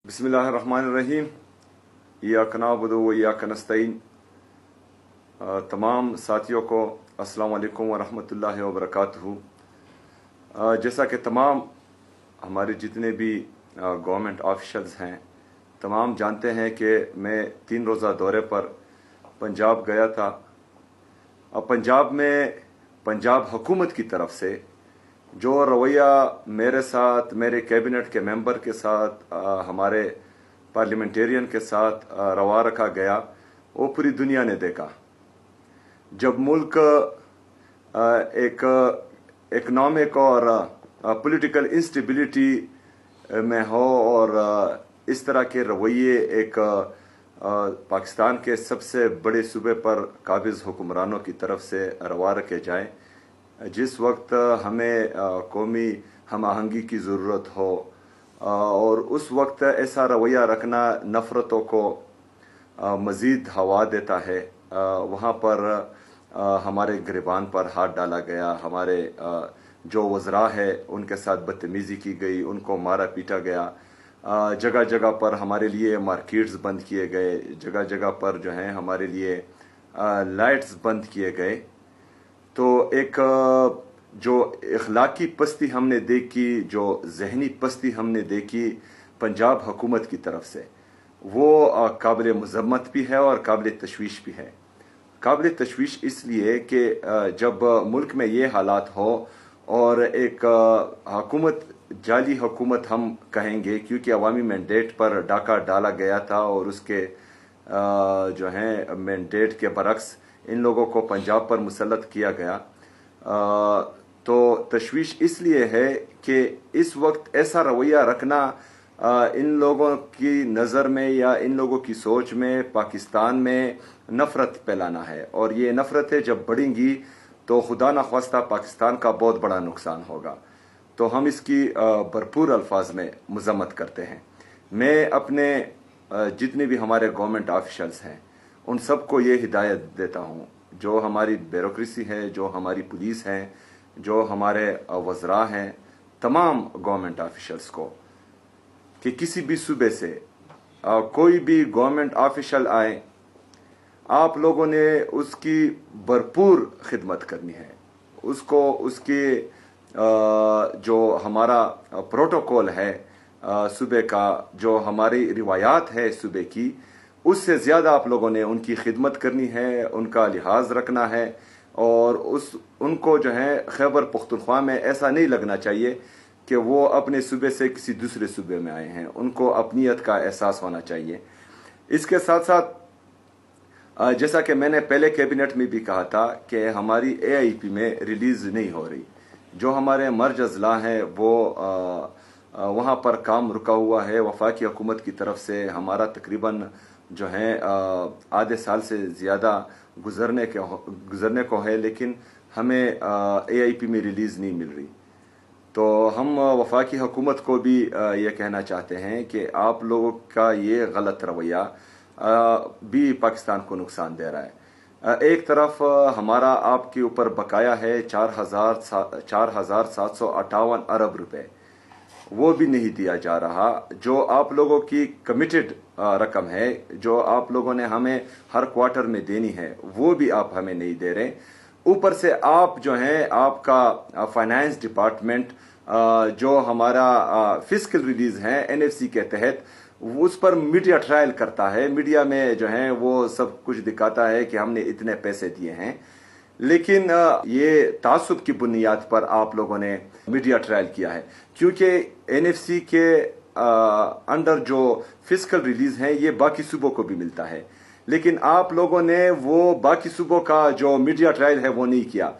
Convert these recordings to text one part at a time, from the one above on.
बिस्मिल्लाहिर्रहमानिर्रहीम। इय्याक नअबुदु व इय्याक नस्तईन। तमाम साथियों को अस्सलाम वालेकुम व रहमतुल्लाहि व बरकातुहू। जैसा कि तमाम हमारे जितने भी गवर्नमेंट ऑफिशल्स हैं तमाम जानते हैं कि मैं 3 रोज़ा दौरे पर पंजाब गया था। अब पंजाब में पंजाब हुकूमत की तरफ से जो रवैया मेरे साथ, मेरे कैबिनेट के मेंबर के साथ, हमारे पार्लियामेंटेरियन के साथ रवा रखा गया वो पूरी दुनिया ने देखा। जब मुल्क एक इकोनॉमिक और पॉलिटिकल इंस्टेबिलिटी में हो और इस तरह के रवैये एक पाकिस्तान के सबसे बड़े सूबे पर काबिज हुक्मरानों की तरफ से रवा रखे जाएं, जिस वक्त हमें कौमी हम आहंगी की ज़रूरत हो और उस वक्त ऐसा रवैया रखना नफ़रतों को मज़ीद हवा देता है, वहाँ पर हमारे गिरबान पर हाथ डाला गया, हमारे जो वज़रा है उनके साथ बदतमीज़ी की गई, उनको मारा पीटा गया, जगह जगह पर हमारे लिए मार्केट्स बंद किए गए, जगह जगह पर जो है हमारे लिए लाइट्स बंद किए गए। तो एक जो इखलाकी पस्ती हमने देखी, जो जहनी पस्ती हमने देखी पंजाब हुकूमत की तरफ से, वो काबिल मज़म्मत भी है और काबिल तशवीश भी है। काबिल तशवीश इसलिए कि जब मुल्क में ये हालात हो और एक हुकूमत, जाली हुकूमत हम कहेंगे क्योंकि अवामी मैंडेट पर डाका डाला गया था और उसके जो है मैंडेट के बरक्स इन लोगों को पंजाब पर मुसल्लत किया गया। तो तशवीश इसलिए है कि इस वक्त ऐसा रवैया रखना इन लोगों की नज़र में या इन लोगों की सोच में पाकिस्तान में नफ़रत फैलाना है, और ये नफ़रतें जब बढ़ेंगी तो खुदा न ख्वास्ता पाकिस्तान का बहुत बड़ा नुकसान होगा। तो हम इसकी भरपूर अल्फाज में मज़म्मत करते हैं। मैं अपने जितने भी हमारे गवर्नमेंट ऑफिशल्स हैं उन सबको ये हिदायत देता हूँ, जो हमारी ब्यूरोक्रेसी है, जो हमारी पुलिस हैं, जो हमारे वज़रा हैं, तमाम गवर्नमेंट ऑफिशल्स को, कि किसी भी सूबे से कोई भी गवर्नमेंट ऑफिशल आए, आप लोगों ने उसकी भरपूर खिदमत करनी है। उसको उसके जो हमारा प्रोटोकॉल है सूबे का, जो हमारी रिवायात है सूबे की, उससे ज़्यादा आप लोगों ने उनकी खिदमत करनी है, उनका लिहाज रखना है। और उनको जो है खैबर पख्तूनख्वा में ऐसा नहीं लगना चाहिए कि वो अपने सूबे से किसी दूसरे सूबे में आए हैं, उनको अपनीयत का एहसास होना चाहिए। इसके साथ साथ जैसा कि मैंने पहले कैबिनेट में भी कहा था कि हमारी AIP में रिलीज़ नहीं हो रही। जो हमारे मर्ज अजला हैं वो वहाँ पर काम रुका हुआ है। वफाकी हुकूमत की तरफ से हमारा तकरीबन जो है आधे साल से ज़्यादा गुज़रने को है, लेकिन हमें AIP में रिलीज़ नहीं मिल रही। तो हम वफाकी हुकूमत को भी ये कहना चाहते हैं कि आप लोगों का ये गलत रवैया भी पाकिस्तान को नुकसान दे रहा है। एक तरफ हमारा आपके ऊपर बकाया है 4,758 अरब रुपए, वो भी नहीं दिया जा रहा। जो आप लोगों की कमिटेड रकम है, जो आप लोगों ने हमें हर क्वार्टर में देनी है, वो भी आप हमें नहीं दे रहे। ऊपर से आप जो हैं, आपका फाइनेंस डिपार्टमेंट जो हमारा फिस्कल रिलीज है NFC के तहत, उस पर मीडिया ट्रायल करता है। मीडिया में जो है वो सब कुछ दिखाता है कि हमने इतने पैसे दिए हैं, लेकिन ये तासुब की बुनियाद पर आप लोगों ने मीडिया ट्रायल किया है, क्योंकि NFC के अंडर जो फिस्कल रिलीज है ये बाकी सूबों को भी मिलता है, लेकिन आप लोगों ने वो बाकी सूबों का जो मीडिया ट्रायल है वो नहीं किया।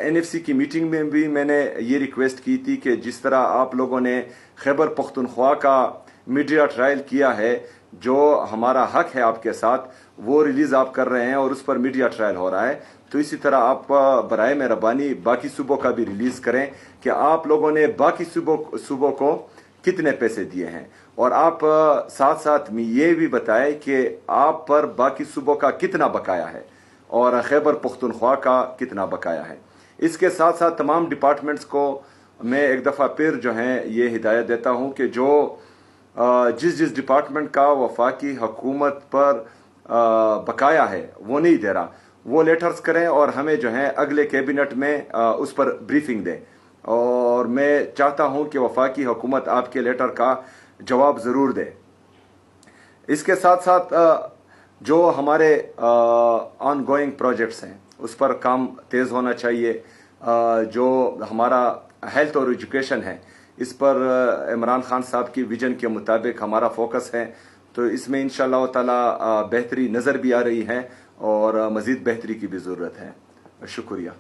NFC की मीटिंग में भी मैंने ये रिक्वेस्ट की थी कि जिस तरह आप लोगों ने खैबर पख्तूनख्वा का मीडिया ट्रायल किया है, जो हमारा हक है आपके साथ, वो रिलीज आप कर रहे हैं और उस पर मीडिया ट्रायल हो रहा है, तो इसी तरह आप बराए मेहरबानी बाकी सूबों का भी रिलीज करें कि आप लोगों ने बाकी सूबों को कितने पैसे दिए हैं, और आप साथ साथ में ये भी बताएं कि आप पर बाकी सूबों का कितना बकाया है और खैबर पख्तूनख्वा का कितना बकाया है। इसके साथ साथ तमाम डिपार्टमेंट्स को मैं एक दफ़ा फिर जो है ये हिदायत देता हूँ कि जो जिस जिस डिपार्टमेंट का वफाकी हुकूमत पर बकाया है वो नहीं दे रहा, वो लेटर्स करें और हमें जो है अगले कैबिनेट में उस पर ब्रीफिंग दें। और मैं चाहता हूं कि वफाकी हुकूमत आपके लेटर का जवाब ज़रूर दे। इसके साथ साथ जो हमारे ऑन गोइंग प्रोजेक्ट्स हैं उस पर काम तेज़ होना चाहिए। जो हमारा हेल्थ और एजुकेशन है इस पर इमरान खान साहब की विजन के मुताबिक हमारा फोकस है, तो इसमें इंशाअल्लाह ताला बेहतरी नज़र भी आ रही है और मज़ीद बेहतरी की भी ज़रूरत है। शुक्रिया।